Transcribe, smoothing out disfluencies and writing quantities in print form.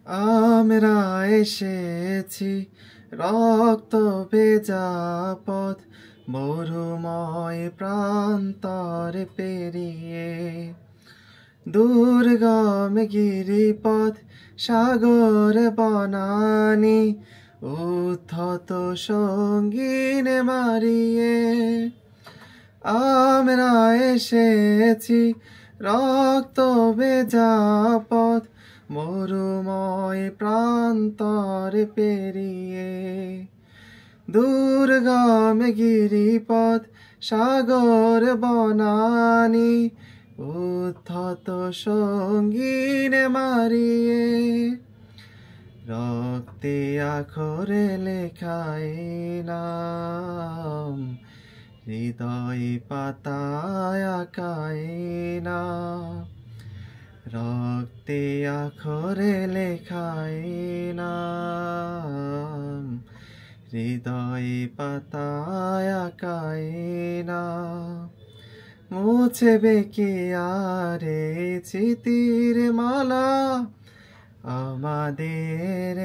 আমরা এসেছি রক্ত ভেজা পথ মরুময় প্রান্তর পেরিয়ে, দুর্গম গিরিপথ সাগর বনানি উদ্ধত সঙ্গীন মারিয়ে। আমরা এসেছি রক্ত ভেজা পথ মরুময় প্রান্তর পেরিয়ে, দুর্গম গিরিপথ সাগর বনানি উদ্ধত সঙ্গীন মারিয়ে। রক্তে আখরে লেখায় নাম, হৃদয় পাতায় আঁকায় নাম। রক্তে আখরে লেখায় নাম, হৃদয় পাতায় আঁকায় নাম। মুছবে কে আরে স্মৃতির মালা আমাদের।